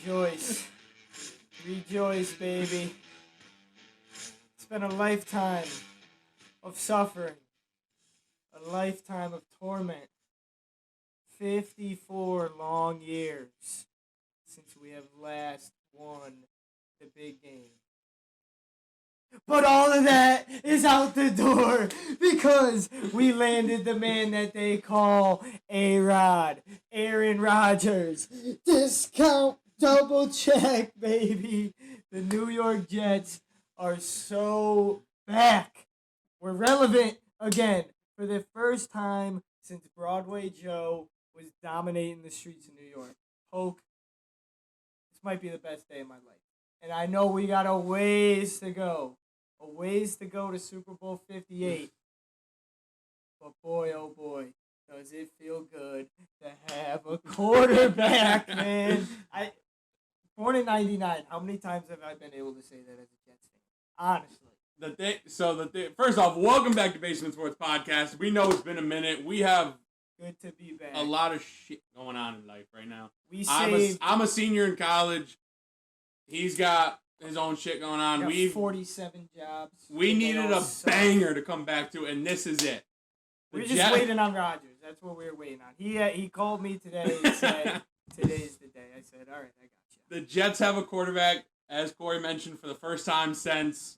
Rejoice. Rejoice, baby. It's been a lifetime of suffering, a lifetime of torment. 54 long years since we have last won the big game. But all of that is out the door because we landed the man that they call A-Rod, Aaron Rodgers. Discount double check, baby. The New York Jets are so back. We're relevant again for the first time since Broadway Joe was dominating the streets of New York. Hoke, this might be the best day of my life. And I know we got a ways to go. A ways to go to Super Bowl 58. But boy, oh boy, does it feel good to have a quarterback, man. Born in 99, how many times have I been able to say that as a Jets fan? Honestly. First off, welcome back to Basement Sports Podcast. We know it's been a minute. We have good to be back. A lot of shit going on in life right now. I'm a senior in college. He's got his own shit going on. We 47 jobs. We needed a banger to come back to, and this is it. We're just waiting on Rodgers. That's what we were waiting on. He called me today and said, today's the day. I said, all right, I got you. The Jets have a quarterback, as Corey mentioned, for the first time since,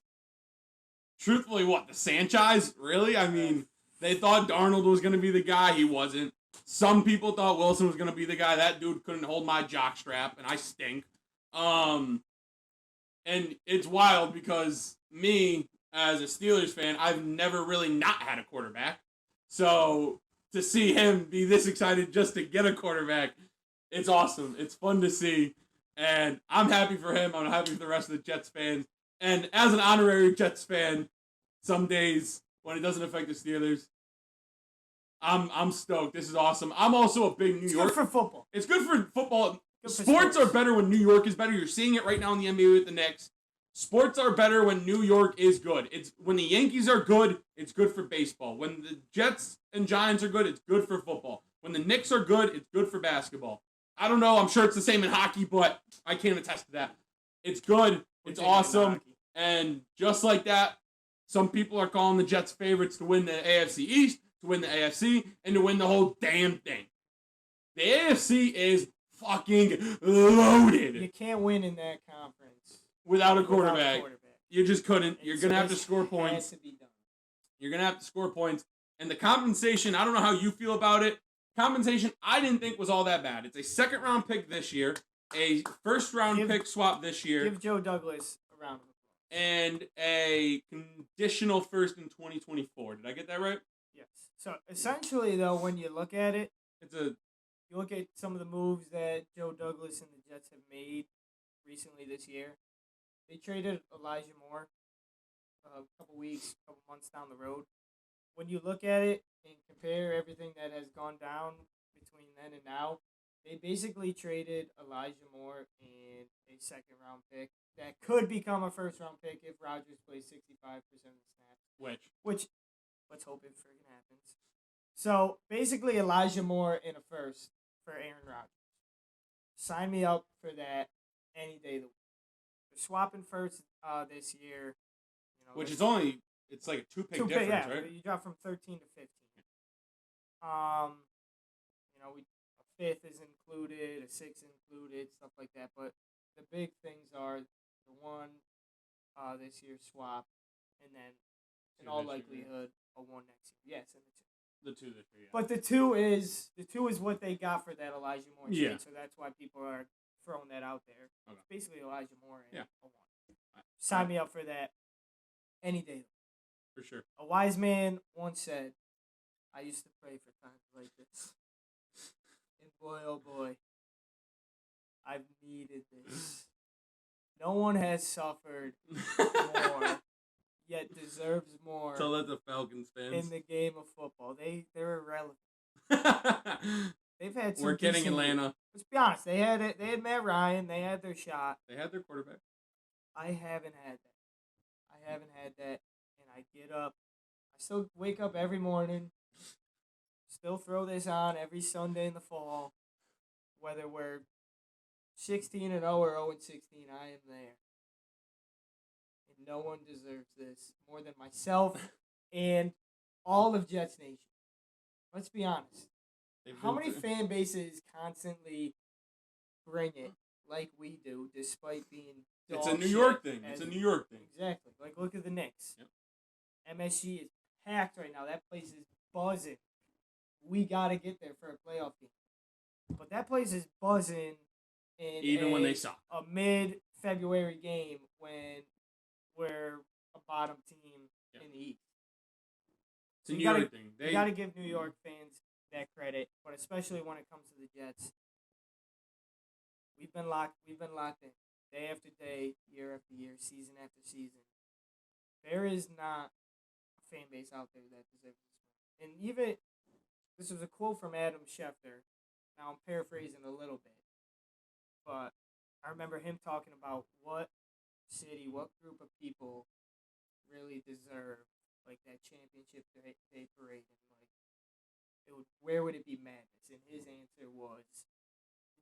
truthfully, the Sanchez? Really? I mean, they thought Darnold was going to be the guy. He wasn't. Some people thought Wilson was going to be the guy. That dude couldn't hold my jockstrap, and I stink. And it's wild because me, as a Steelers fan, I've never really not had a quarterback. So to see him be this excited just to get a quarterback, it's awesome. It's fun to see. And I'm happy for him. I'm happy for the rest of the Jets fans. And as an honorary Jets fan, some days when it doesn't affect the Steelers, I'm stoked. This is awesome. I'm also a big New York. It's good for football. It's good for football. Sports are better when New York is better. You're seeing it right now in the NBA with the Knicks. Sports are better when New York is good. It's when the Yankees are good, it's good for baseball. When the Jets and Giants are good, it's good for football. When the Knicks are good, it's good for basketball. I don't know. I'm sure it's the same in hockey, but I can't attest to that. It's good. It's awesome. And just like that, some people are calling the Jets favorites to win the AFC East, to win the AFC, and to win the whole damn thing. The AFC is fucking loaded. You can't win in that conference without a quarterback. You just couldn't. You're going to have to score points. To be done. You're going to have to score points. And the compensation, I don't know how you feel about it. Compensation, I didn't think was all that bad. It's a second-round pick this year, a first-round pick swap this year. Give Joe Douglas a round of applause. And a conditional first in 2024. Did I get that right? Yes. So, essentially, though, when you look at it, you look at some of the moves that Joe Douglas and the Jets have made recently this year. They traded Elijah Moore a couple months down the road. When you look at it and compare everything that has gone down between then and now, they basically traded Elijah Moore and a second-round pick that could become a first-round pick if Rodgers plays 65% of the snaps. Which, let's hope it freaking happens. So, basically, Elijah Moore in a first for Aaron Rodgers. Sign me up for that any day of the week. They're swapping first this year. Which is it's like a two-pick difference, yeah, right? You drop from 13 to 15. A fifth is included, a sixth included, stuff like that. But the big things are the one this year swap, and then in all likelihood a one next year. Yes, and the two. The two this year. Yeah. But the two is what they got for that Elijah Moore trade. Yeah. So that's why people are throwing that out there. Okay. It's basically Elijah Moore and a one. Sign me up for that any day. For sure. A wise man once said, I used to pray for times like this. And boy, oh boy, I've needed this. No one has suffered more, yet deserves more. So let the Falcons fans in the game of football. They're irrelevant. They've had some. We're kidding, Atlanta. Let's be honest. They had Matt Ryan. They had their shot. They had their quarterback. I haven't had that. And I get up. I still wake up every morning. Still throw this on every Sunday in the fall. Whether we're 16-0 or 0-16, I am there. And no one deserves this more than myself and all of Jets Nation. Let's be honest. How many fan bases constantly bring it like we do, despite being dog It's a New shit York thing. as- It's a New York thing. Exactly. Like, look at the Knicks. Yep. MSG is packed right now. That place is buzzing. We got to get there for a playoff game. But that place is buzzing in when they suck. A mid-February game when we're a bottom team in the East. It's a New York thing. You got to give New York fans that credit, but especially when it comes to the Jets. We've been locked in day after day, year after year, season after season. There is not a fan base out there that deserves this. And even this was a quote from Adam Schefter. Now I'm paraphrasing a little bit, but I remember him talking about what city, what group of people really deserve like that championship day parade, and like where would it be madness? And his answer was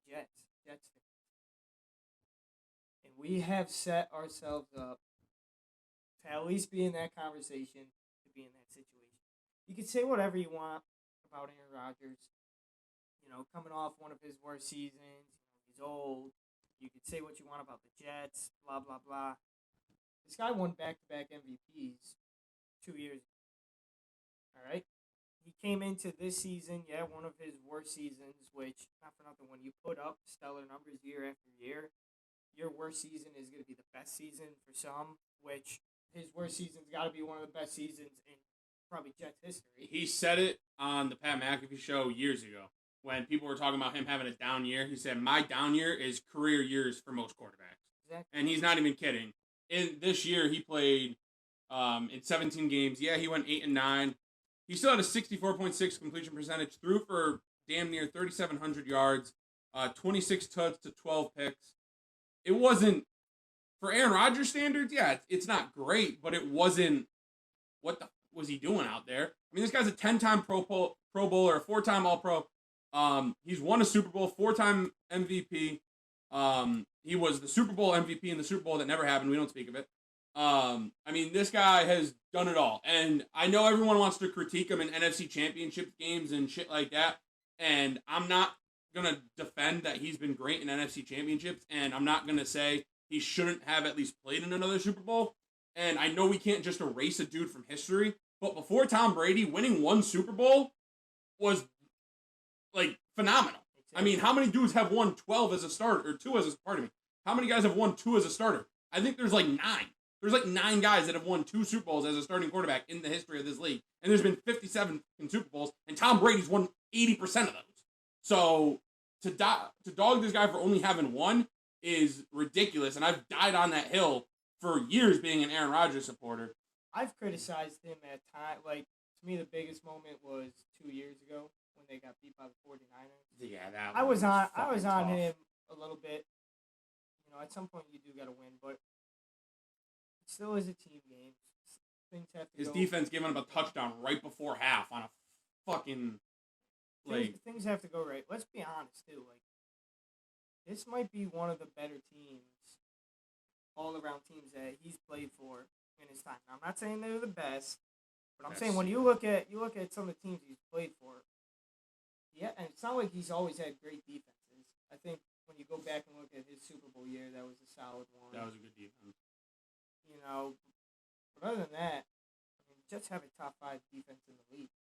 Jets fans. And we have set ourselves up to at least be in that conversation, to be in that situation. You can say whatever you want about Aaron Rodgers. You know, coming off one of his worst seasons, he's old. You could say what you want about the Jets, blah, blah, blah. This guy won back-to-back MVPs 2 years ago. All right? He came into this season, one of his worst seasons, which, not for nothing, when you put up stellar numbers year after year, your worst season is going to be the best season for some, which his worst season's got to be one of the best seasons in probably Jets history. He said it on the Pat McAfee show years ago when people were talking about him having a down year. He said, my down year is career years for most quarterbacks. Exactly. And he's not even kidding. In this year, he played in 17 games. Yeah, he went 8-9. He still had a 64.6 completion percentage, threw for damn near 3,700 yards, 26 touchdowns to 12 picks. It wasn't, for Aaron Rodgers standards, it's not great, but it wasn't, what the was he doing out there? I mean, this guy's a 10-time Pro Bowler, a 4-time All-Pro. He's won a Super Bowl, 4-time MVP. He was the Super Bowl MVP in the Super Bowl that never happened. We don't speak of it. I mean, this guy has done it all. And I know everyone wants to critique him in NFC Championship games and shit like that. And I'm not going to defend that he's been great in NFC Championships. And I'm not going to say he shouldn't have at least played in another Super Bowl. And I know we can't just erase a dude from history. But before Tom Brady, winning one Super Bowl was, like, phenomenal. Exactly. I mean, how many dudes have won 12 as a starter, or 2 as a, pardon me. How many guys have won 2 as a starter? I think there's like 9. There's like 9 guys that have won 2 Super Bowls as a starting quarterback in the history of this league. And there's been 57 in Super Bowls, and Tom Brady's won 80% of those. So to dog this guy for only having 1 is ridiculous, and I've died on that hill for years being an Aaron Rodgers supporter. I've criticized him at times. Like, to me, the biggest moment was 2 years ago when they got beat by the 49ers. Yeah, that I was on tough. him a little bit. You know, at some point you do got to win, but it still is a team game. Things have to His go. defense giving him a touchdown right before half on a fucking, like... Things have to go right. Let's be honest, too. Like, this might be one of the better teams, all-around teams that he's played for in his time. Now, I'm not saying they're the best, but I'm saying when you look at some of the teams he's played for, and it's not like he's always had great defenses. I think when you go back and look at his Super Bowl year, that was a solid one. That was a good defense. You know, but other than that, I mean, Jets have a top 5 defense in the league.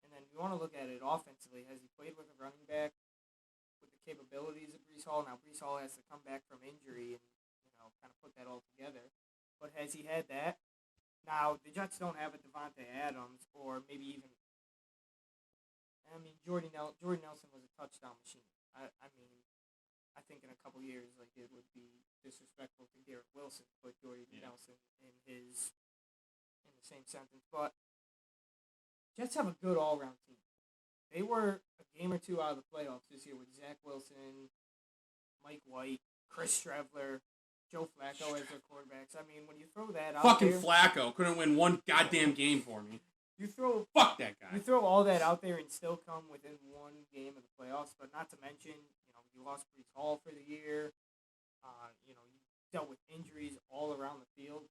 And then you want to look at it offensively. Has he played with a running back with the capabilities of Breece Hall? Now, Breece Hall has to come back from injury and, you know, kind of put that all together. But has he had that? Now, the Jets don't have a Devontae Adams or maybe even, I mean, Jordy Nelson was a touchdown machine. I mean, I think in a couple years, like, it would be disrespectful to Garrett Wilson to put Jordy Nelson in the same sentence. But Jets have a good all-around team. They were a game or 2 out of the playoffs this year with Zach Wilson, Mike White, Chris Streveler, Joe Flacco as their quarterbacks. I mean, when you throw that out fucking there, Flacco couldn't win one goddamn game for me. Fuck that guy. You throw all that out there and still come within one game of the playoffs, but not to mention, you lost Brees Hall for the year. You dealt with injuries all around the field.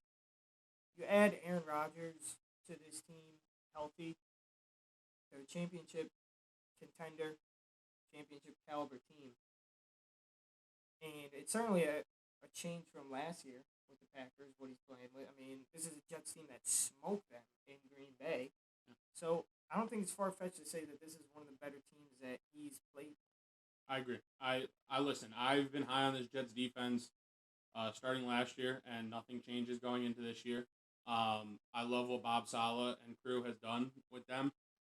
You add Aaron Rodgers to this team healthy. They're a championship contender, championship caliber team. And it's certainly a change from last year with the Packers, what he's playing with. I mean, this is a Jets team that smoked them in Green Bay. So I don't think it's far-fetched to say that this is one of the better teams that he's played. I agree. I listen, I've been high on this Jets defense starting last year, and nothing changes going into this year. I love what Bob Saleh and crew has done with them.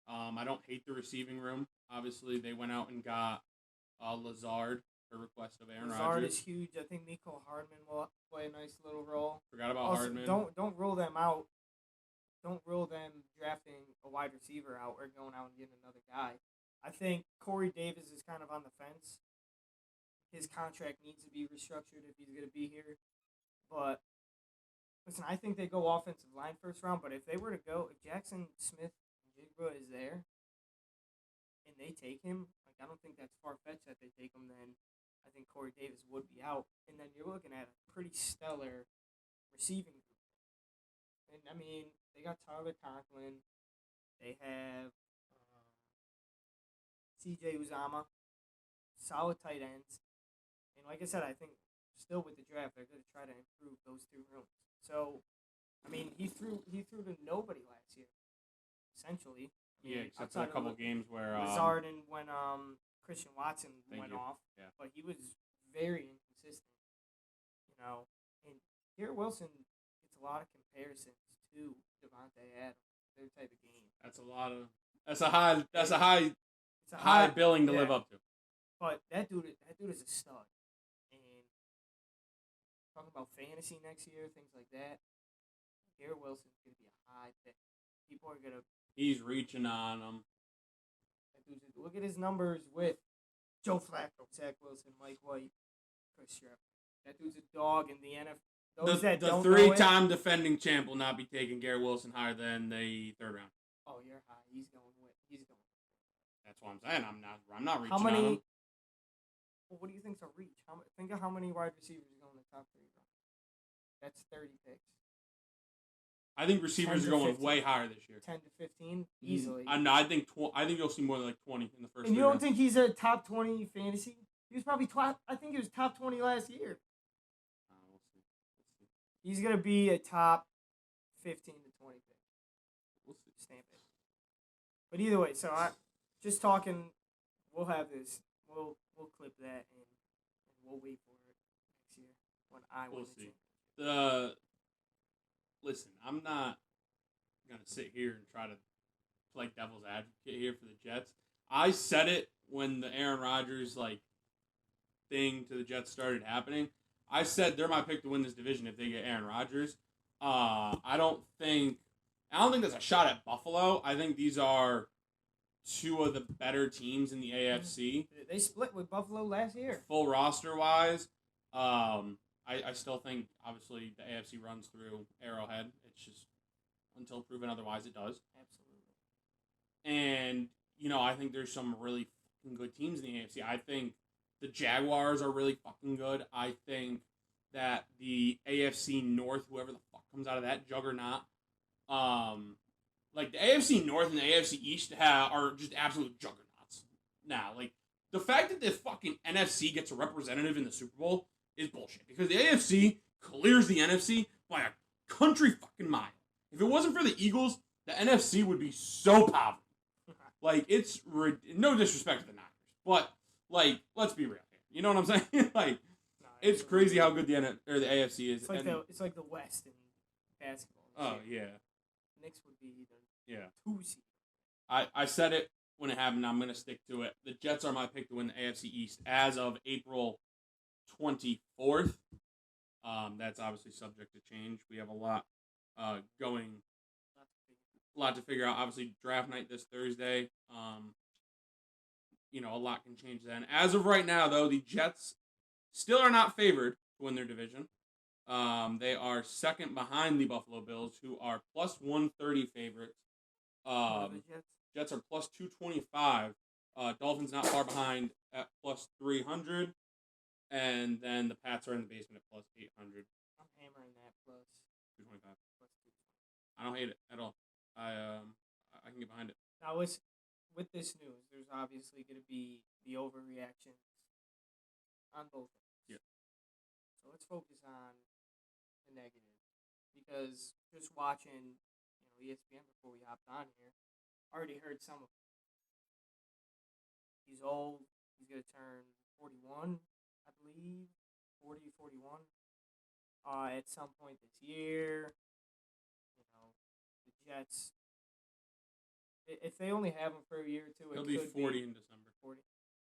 I don't hate the receiving room. Obviously, they went out and got Lazard for request of Aaron Rodgers. Lazard is huge. I think Mecole Hardman will play a nice little role. Forgot about also, Hardman. Don't rule them out. Don't rule them drafting a wide receiver out or going out and getting another guy. I think Corey Davis is kind of on the fence. His contract needs to be restructured if he's going to be here. But listen, I think they go offensive line first round. But if they were to go, if Jackson Smith Jigba is there, and they take him, I don't think that's far fetched that they take him. Then I think Corey Davis would be out, and then you're looking at a pretty stellar receiving group. And I mean, they got Tyler Conklin, they have C.J. Uzama, solid tight ends, and like I said, I think still with the draft they're going to try to improve those two rooms. So, I mean, he threw to nobody last year, essentially. Except for a couple games where Lazard and when Christian Watson went off, yeah. But he was very inconsistent, And Garrett Wilson gets a lot of comparisons to Devontae Adams, their type of game. That's a high billing to live up to. But that dude is a stud, and talking about fantasy next year, things like that. Garrett Wilson's gonna be a high pick. People are gonna. He's reaching on him. Look at his numbers with Joe Flacco, Zach Wilson, Mike White, Chris Shepard. That dude's a dog in the NFL. The three-time defending champ will not be taking Garrett Wilson higher than the third round. Oh, you're high. He's going. That's what I'm saying. I'm not reaching on him. Well, what do you think's a reach? Think of how many wide receivers are going in the top 3 rounds. That's 30 picks. I think receivers are going way higher this year. 10 to 15, easily. I think you'll see more than 20 in the first. And you don't think he's a top 20 fantasy? He was probably I think he was top 20 last year. We'll see. He's gonna be a top 15 to 20 pick. We'll see. Stamp it. But either way, so just talking. We'll have this. We'll clip that and we'll wait for it next year when I win the championship. Listen, I'm not gonna sit here and try to play devil's advocate here for the Jets. I said it when the Aaron Rodgers thing to the Jets started happening. I said they're my pick to win this division if they get Aaron Rodgers. I don't think that's a shot at Buffalo. I think these are two of the better teams in the AFC. They split with Buffalo last year. Full roster wise, I still think obviously the AFC runs through Arrowhead. It's just until proven otherwise it does. Absolutely. And I think there's some really fucking good teams in the AFC. I think the Jaguars are really fucking good. I think that the AFC North, whoever the fuck comes out of that juggernaut, the AFC North and the AFC East are just absolute juggernauts. Now, the fact that the fucking NFC gets a representative in the Super Bowl is bullshit. Because the AFC clears the NFC by a country fucking mile. If it wasn't for the Eagles, the NFC would be so powerful. It's no disrespect to the Niners, but let's be real here. You know what I'm saying? It's crazy how good the AFC is. It's like the West in basketball. Oh yeah. Knicks would be either 2 seed. I said it when it happened. I'm gonna stick to it. The Jets are my pick to win the AFC East as of April 24th. That's obviously subject to change. We have a lot going. A lot to figure out. Obviously, draft night this Thursday. A lot can change then. As of right now, though, the Jets still are not favored to win their division. They are second behind the Buffalo Bills, who are plus 130 favorites Jets are plus 225. Dolphins not far behind at plus 300. And then the Pats are in the basement at plus 800. I'm hammering that plus 225. plus 225. I don't hate it at all. I can get behind it. Now, with this news, there's obviously going to be the overreactions on both ends. Yeah. So let's focus on the negative. Because just watching, ESPN before we hopped on here, already heard some of it. He's old. He's going to turn 41, I believe. 40, 41. At some point this year. The Jets, if they only have him for a year or two, he'll be 40 in December. 40.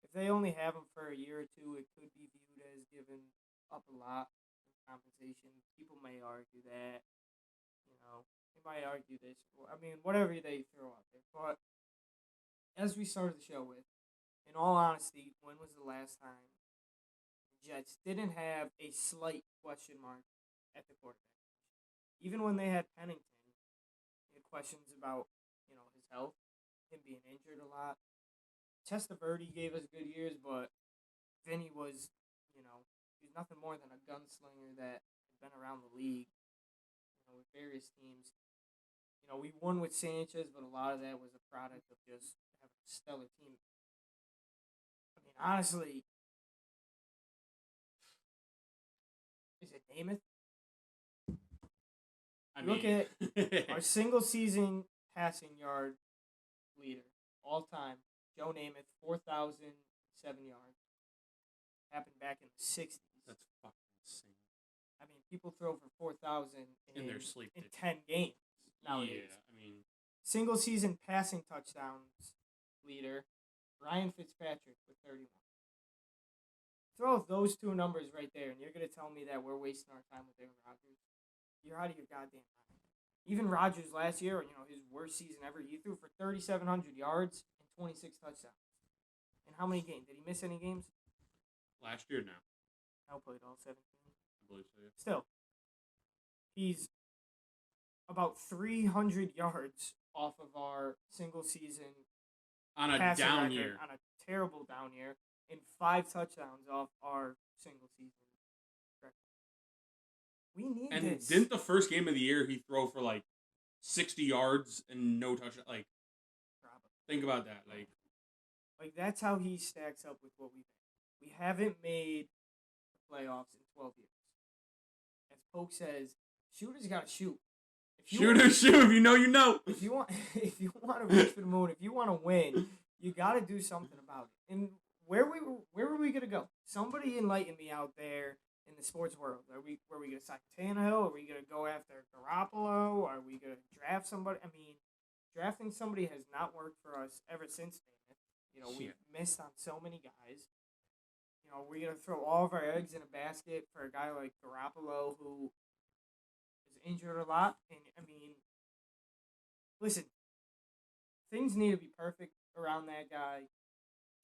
If they only have him for a year or two, it could be viewed as giving up a lot in compensation. People may argue that, they might argue this. I mean, whatever they throw out there. But as we started the show with, in all honesty, when was the last time the Jets didn't have a slight question mark at the quarterback? Even when they had Pennington, they had questions about, his health, him being injured a lot. Testaverde gave us good years, but Vinny was, he was nothing more than a gunslinger that had been around the league, with various teams. We won with Sanchez, but a lot of that was a product of just having a stellar team. I mean, honestly, is it Namath? Look at our single season passing yard leader all time, Joe Namath, 4,007 yards. Happened back in the 60s. That's fucking insane. I mean, people throw for 4,000 in their sleep in 10 games nowadays. Yeah, I mean, single season passing touchdowns leader, Ryan Fitzpatrick with 31. Throw those two numbers right there, and you're going to tell me that we're wasting our time with Aaron Rodgers? You're out of your goddamn mind. Even Rodgers last year, his worst season ever, he threw for 3,700 yards and 26 touchdowns. In how many games? Did he miss any games? Last year, no. I played all 17. I believe so, yeah. Still, he's about 300 yards off of our single season on a down record, year. On a terrible down year, and 5 touchdowns off our single season record. We need and this. Didn't the first game of the year he throw for like 60 yards and no touchdown? Like, probably. Think about that. Like that's how he stacks up with what we've had. We haven't made the playoffs in 12 years. As Polk says, shooters gotta shoot. Shoot. If you know, you know. If you want to reach for the moon, if you want to win, you gotta do something about it. And where were we gonna go? Somebody enlighten me out there in the sports world. Were we gonna sign Tannehill? Are we gonna go after Garoppolo? Are we gonna draft somebody? I mean, drafting somebody has not worked for us ever since Namath. We've missed on so many guys. We're going to throw all of our eggs in a basket for a guy like Garoppolo who is injured a lot. And, I mean, listen, things need to be perfect around that guy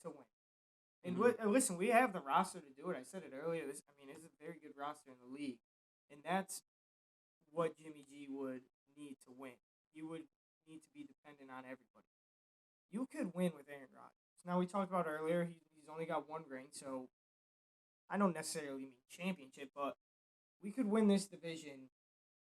to win. And listen, we have the roster to do it. I said it earlier. It's a very good roster in the league. And that's what Jimmy G would need to win. He would need to be dependent on everybody. You could win with Aaron Rodgers. Now, we talked about earlier, he's only got 1 ring, so I don't necessarily mean championship, but we could win this division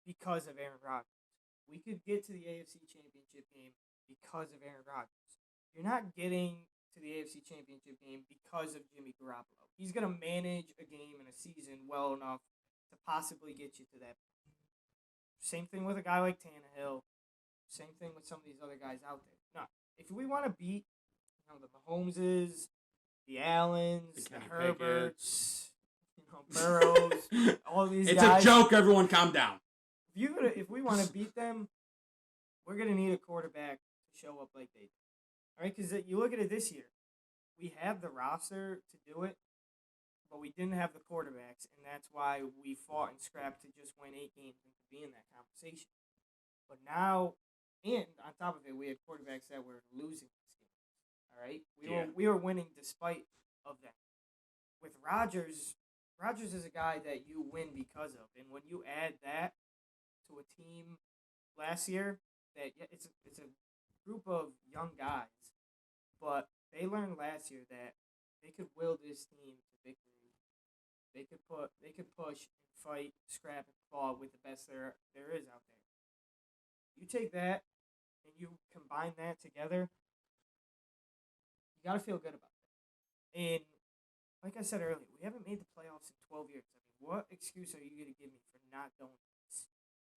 because of Aaron Rodgers. We could get to the AFC Championship game because of Aaron Rodgers. You're not getting to the AFC Championship game because of Jimmy Garoppolo. He's going to manage a game and a season well enough to possibly get you to that point. Same thing with a guy like Tannehill. Same thing with some of these other guys out there. Now, if we want to beat the Mahomeses, the Allens, the Herberts, Burrows, all these guys. It's a joke, everyone calm down. If we want to beat them, we're going to need a quarterback to show up like they did. All right, because you look at it this year. We have the roster to do it, but we didn't have the quarterbacks, and that's why we fought and scrapped to just win 8 games and to be in that conversation. But now, and on top of it, we had quarterbacks that were losing this game. All right, we were winning despite of that. With Rodgers is a guy that you win because of, and when you add that to a team last year, that it's a group of young guys, but they learned last year that they could will this team to victory. They could push and fight, scrap and claw with the best there is out there. You take that and you combine that together, you got to feel good about that. And like I said earlier, we haven't made the playoffs in 12 years. I mean, what excuse are you going to give me for not doing this?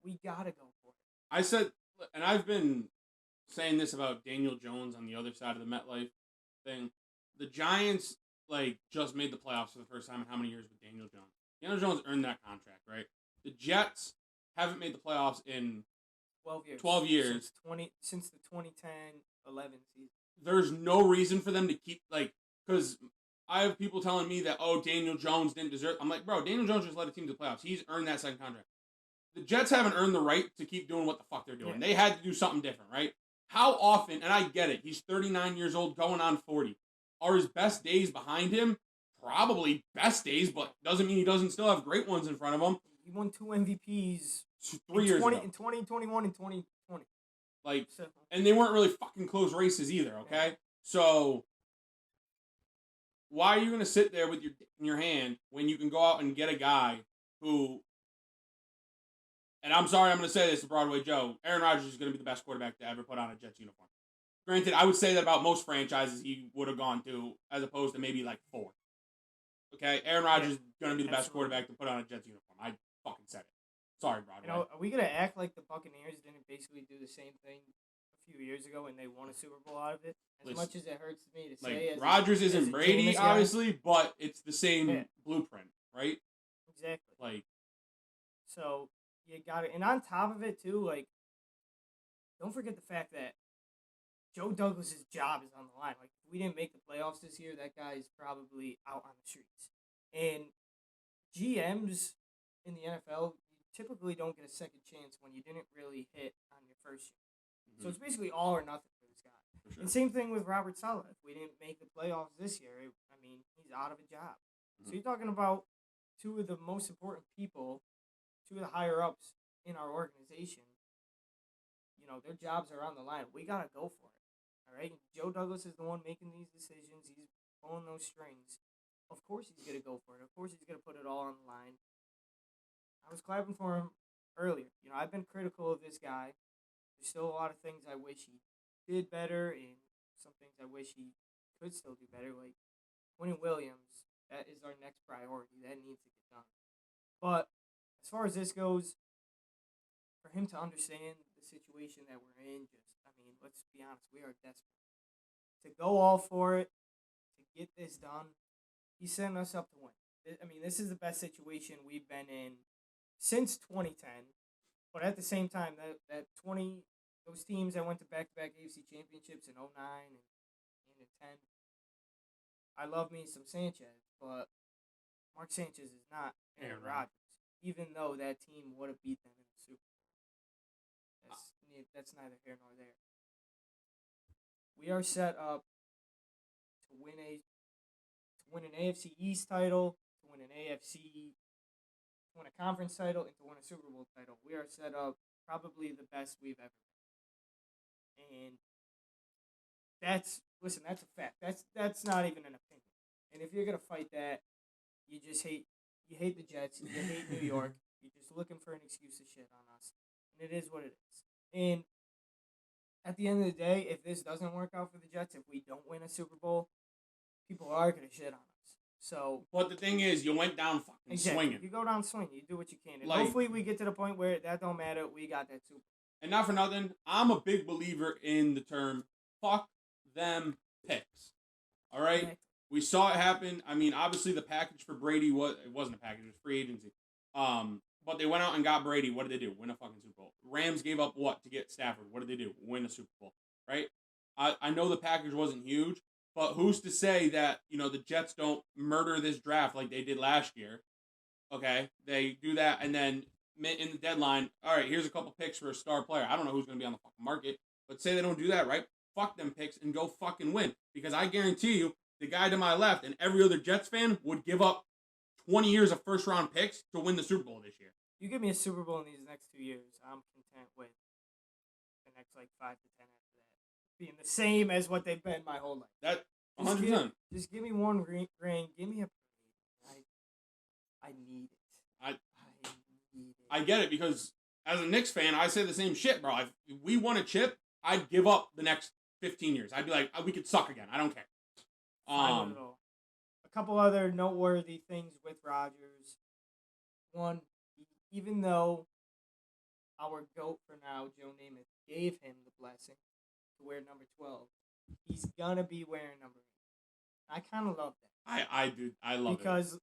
We got to go for it. I said, and I've been saying this about Daniel Jones on the other side of the MetLife thing. The Giants, just made the playoffs for the first time in how many years with Daniel Jones? Daniel Jones earned that contract, right? The Jets haven't made the playoffs in 12 years. 12 years. Since the 2010-11 season. There's no reason for them to keep, because I have people telling me that, Daniel Jones didn't deserve. I'm like, bro, Daniel Jones just led a team to the playoffs. He's earned that second contract. The Jets haven't earned the right to keep doing what the fuck they're doing. Yeah. They had to do something different, right? How often, and I get it, he's 39 years old, going on 40. Are his best days behind him? Probably best days, but doesn't mean he doesn't still have great ones in front of him. He won 2 MVPs 3 years ago. In 2021 and 2020. And they weren't really fucking close races either, okay? Yeah. So, why are you going to sit there with your dick in your hand when you can go out and get a guy who, and I'm sorry I'm going to say this to Broadway Joe, Aaron Rodgers is going to be the best quarterback to ever put on a Jets uniform. Granted, I would say that about most franchises he would have gone to, as opposed to maybe 4. Okay? Aaron Rodgers is going to be the best quarterback to put on a Jets uniform. I fucking said it. Sorry, Broadway. Are we going to act like the Buccaneers didn't basically do the same thing a few years ago and they won a Super Bowl out of it? As much as it hurts me to say. Rodgers isn't Brady, obviously, but it's the same blueprint, right? Exactly. So, you got it. And on top of it, too, don't forget the fact that Joe Douglas's job is on the line. If we didn't make the playoffs this year, that guy is probably out on the streets. And GMs in the NFL, you typically don't get a second chance when you didn't really hit on your first year. Mm-hmm. So it's basically all or nothing for this guy. For sure. And same thing with Robert Saleh. If we didn't make the playoffs this year, he's out of a job. Mm-hmm. So you're talking about 2 of the most important people, 2 of the higher-ups in our organization. Their jobs are on the line. We got to go for it. All right? Joe Douglas is the one making these decisions. He's pulling those strings. Of course he's going to go for it. Of course he's going to put it all on the line. I was clapping for him earlier. I've been critical of this guy. There's still a lot of things I wish he did better and some things I wish he could still do better. Like Quentin Williams, that is our next priority. That needs to get done. But as far as this goes, for him to understand the situation that we're in, let's be honest, we are desperate. To go all for it, to get this done, he's setting us up to win. This is the best situation we've been in since 2010. But at the same time, those teams that went to back-to-back AFC championships in 09 and in 10, I love me some Sanchez, but Mark Sanchez is not Aaron Rodgers, even though that team would have beat them in the Super Bowl. That's neither here nor there. We are set up to win an AFC East title, to win a conference title, and to win a Super Bowl title. We are set up probably the best we've ever been. And that's a fact. That's not even an opinion. And if you're gonna fight that, you hate the Jets, you hate New York, you're just looking for an excuse to shit on us. And it is what it is. And at the end of the day, if this doesn't work out for the Jets, if we don't win a Super Bowl, people are going to shit on us. So, but the thing is, you went down fucking swinging. You go down swinging. You do what you can. And hopefully we get to the point where that don't matter. We got that Super Bowl. And not for nothing, I'm a big believer in the term, fuck them picks. All right? Okay. We saw it happen. Obviously the package for Brady, it wasn't a package. It was free agency. But they went out and got Brady. What did they do? Win a fucking Super Bowl. Rams gave up what to get Stafford? What did they do? Win a Super Bowl, right? I know the package wasn't huge, but who's to say that, the Jets don't murder this draft like they did last year, okay? They do that, and then in the deadline, all right, here's a couple picks for a star player. I don't know who's going to be on the fucking market, but say they don't do that, right? Fuck them picks and go fucking win. Because I guarantee you, the guy to my left and every other Jets fan would give up 20 years of first-round picks to win the Super Bowl this year. You give me a Super Bowl in these next 2 years, I'm content with the next 5 to 10 after that. being the same as what they've been my whole life. That Just 100%. Just give me one ring. Give me a parade. I need it. I need it. I get it because as a Knicks fan, I say the same shit, bro. If we won a chip, I'd give up the next 15 years. I'd be like, we could suck again. I don't care. Fine with it all. A couple other noteworthy things with Rodgers. One, even though our GOAT for now, Joe Namath, gave him the blessing to wear number 12, he's gonna be wearing number 8. I kind of love that. I do. I love it. Because,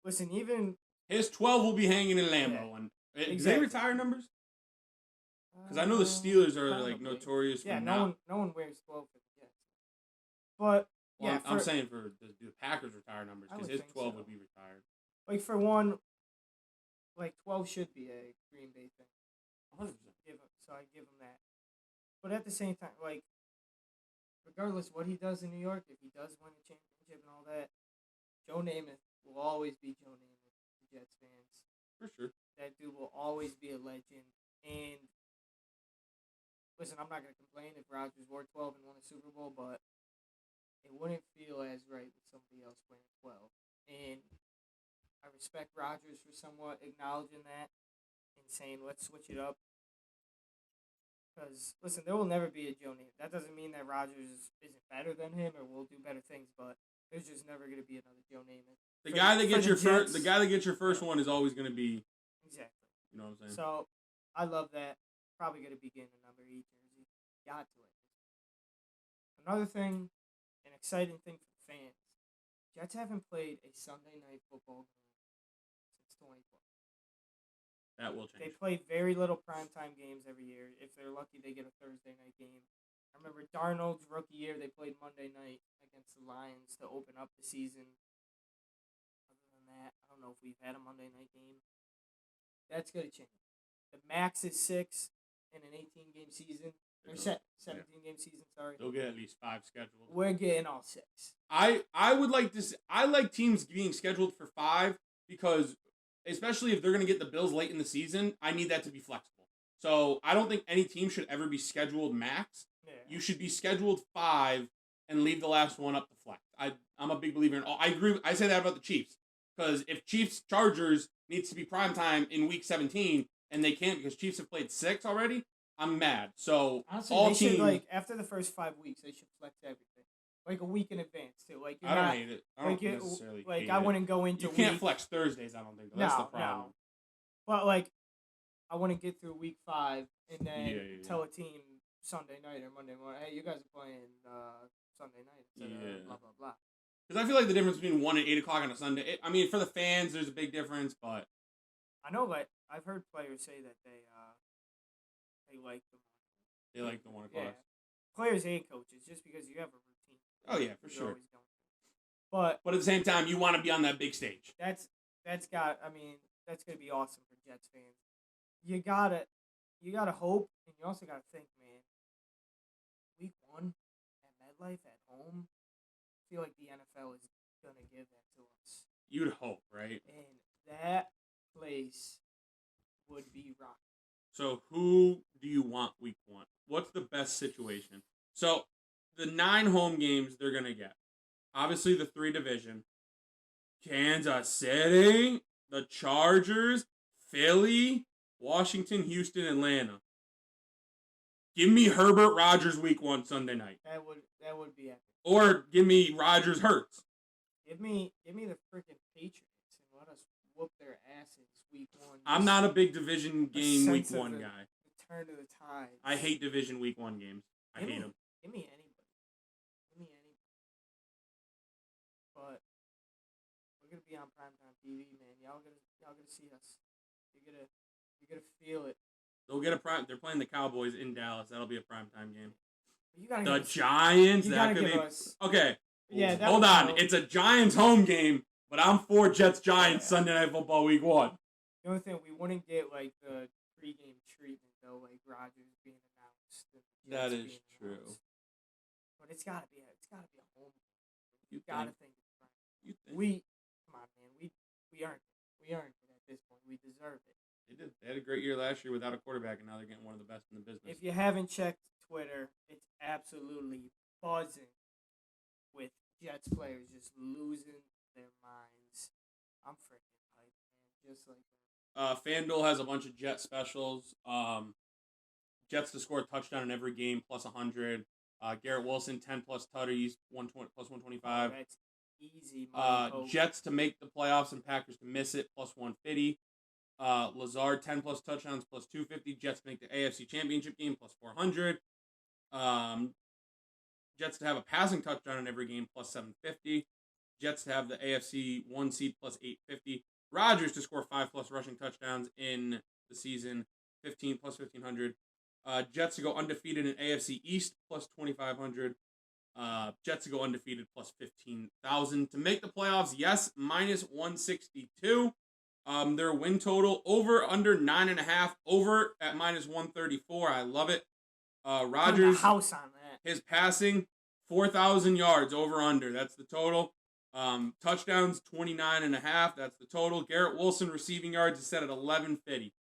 listen, even... His 12 will be hanging in Lambeau. Yeah, And exactly. Do they retire numbers? Because I know the Steelers are like notorious. Yeah, for no one wears 12 for the Jets. But well, yeah, I'm saying do the Packers retire numbers because his 12 would be retired. Like for one, like 12 should be a Green Bay thing. 100%. So I give him that. But at the same time, like regardless what he does in New York, if he does win a championship and all that, Joe Namath will always be Joe Namath for Jets fans. For sure. That dude will always be a legend. And listen, I'm not going to complain if Rodgers wore 12 and won a Super Bowl, but it wouldn't feel as right with somebody else wearing 12. And I respect Rodgers for somewhat acknowledging that and saying, let's switch it up. Because, listen, there will never be a Joe Namath. That doesn't mean that Rodgers isn't better than him or will do better things, but there's just never going to be another Joe Namath. The guy that gets your first one is always going to be... Exactly. You know what I'm saying? So, I love that. Probably going to be getting a number 8 jersey. Got to it. Another thing, an exciting thing for the fans. Jets haven't played a Sunday night football game since 2012. That will change. They play very little primetime games every year. If they're lucky, they get a Thursday night game. I remember Darnold's rookie year, they played Monday night against the Lions to open up the season. Other than that, I don't know if we've had a Monday night game. That's going to change. The max is 6 in an 18-game season. Or 17-game season, sorry. They'll get at least 5 scheduled. We're getting all 6. I would like to. I like teams being scheduled for 5 because, especially if they're going to get the Bills late in the season, I need that to be flexible. So I don't think any team should ever be scheduled max. Yeah. You should be scheduled 5 and leave the last one up to flex. I'm a big believer in all. I agree. I say that about the Chiefs because if Chiefs Chargers needs to be primetime in week 17 and they can't because Chiefs have played 6 already, I'm mad. So honestly, all they teams should, after the first 5 weeks, they should flex everything. Like a week in advance too. Like I don't hate it. I don't necessarily hate I wouldn't go into. You can't flex Thursdays. I don't think that's the problem. No. But I want to get through week 5 and then tell a team Sunday night or Monday morning, hey, you guys are playing Sunday night instead of blah blah blah. Because I feel like the difference between 1 and 8 o'clock on a Sunday. I mean, for the fans, there's a big difference, but I know. Like I've heard players say that they like the. They like the 1 o'clock. Yeah. Players and coaches, just because you have a routine. Oh yeah, for sure. But at the same time, you want to be on that big stage. That's gonna be awesome for Jets fans. You gotta hope, and you also gotta think, man. Week 1 at MetLife at home, I feel like the NFL is gonna give that to us. You'd hope, right? And that place would be rocking. So who do you want week 1? What's the best situation? So the 9 home games they're going to get. Obviously the 3 division. Kansas City, the Chargers, Philly, Washington, Houston, Atlanta. Give me Herbert Rodgers week 1 Sunday night. That would be epic. Or give me Rodgers Hurts. Give me the freaking Patriots and let us whoop their asses week 1. I'm not a big division game week 1 guy. The turn of the tide. I hate division week 1 games. I hate them. Give me anybody. But we're gonna be on primetime TV, man. Y'all gonna see us. You're gonna feel it. They'll get a prime. They're playing the Cowboys in Dallas. That'll be a primetime game. You gotta the Giants. That could be okay. Yeah. Hold on. It's a Giants home game, but I'm for Jets Giants Sunday Night Football week 1. The only thing we wouldn't get the pregame treatment though, like Rodgers being announced. That is true. But it's gotta be a home. You gotta think it's right. You think? Come on, man. We earned it. We earned it at this point. We deserve it. They did. They had a great year last year without a quarterback, and now they're getting one of the best in the business. If you haven't checked Twitter, it's absolutely buzzing with Jets players just losing their minds. I'm freaking hyped, man. Just like FanDuel has a bunch of Jet specials. Jets to score a touchdown in every game, plus 100. Garrett Wilson, 10 plus tutties, 120 plus 125. that's easy money. Jets to make the playoffs and Packers to miss it, plus 150. Lazard, 10 plus touchdowns, plus 250. Jets to make the AFC Championship game, plus 400. Jets to have a passing touchdown in every game, plus 750. Jets to have the AFC 1 seed, plus 850. Rodgers to score 5 plus rushing touchdowns in the season, 15 plus 1,500. Jets to go undefeated in AFC East, plus 2,500. Jets to go undefeated, plus 15,000. To make the playoffs, yes, minus 162. Their win total, over, under 9.5, over at minus 134. I love it. Rodgers, house on that. his passing, 4,000 yards, over, under. That's the total. Touchdowns, 29.5. That's the total. Garrett Wilson receiving yards is set at 1150.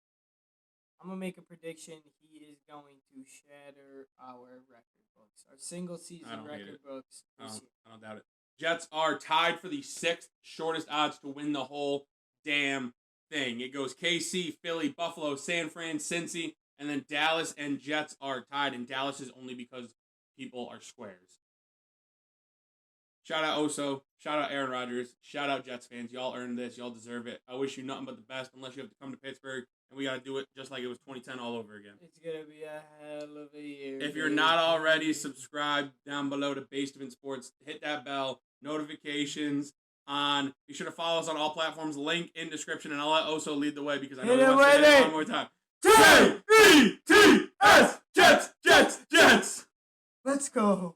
I'm going to make a prediction. He is going to shatter our record books. Our single season record books. I don't doubt it. Jets are tied for the 6th shortest odds to win the whole damn thing. It goes KC, Philly, Buffalo, San Fran, Cincy, and then Dallas and Jets are tied. And Dallas is only because people are squares. Shout out Oso. Shout out Aaron Rodgers. Shout out Jets fans. Y'all earned this. Y'all deserve it. I wish you nothing but the best, unless you have to come to Pittsburgh, and we got to do it just like it was 2010 all over again. It's going to be a hell of a year. If you're not already, subscribe down below to Basedment Sports. Hit that bell. Notifications on. Be sure to follow us on all platforms. Link in description, and I'll let Oso lead the way because I know he wants to say it one more time. J-E-T-S! Jets! Jets! Jets! Let's go.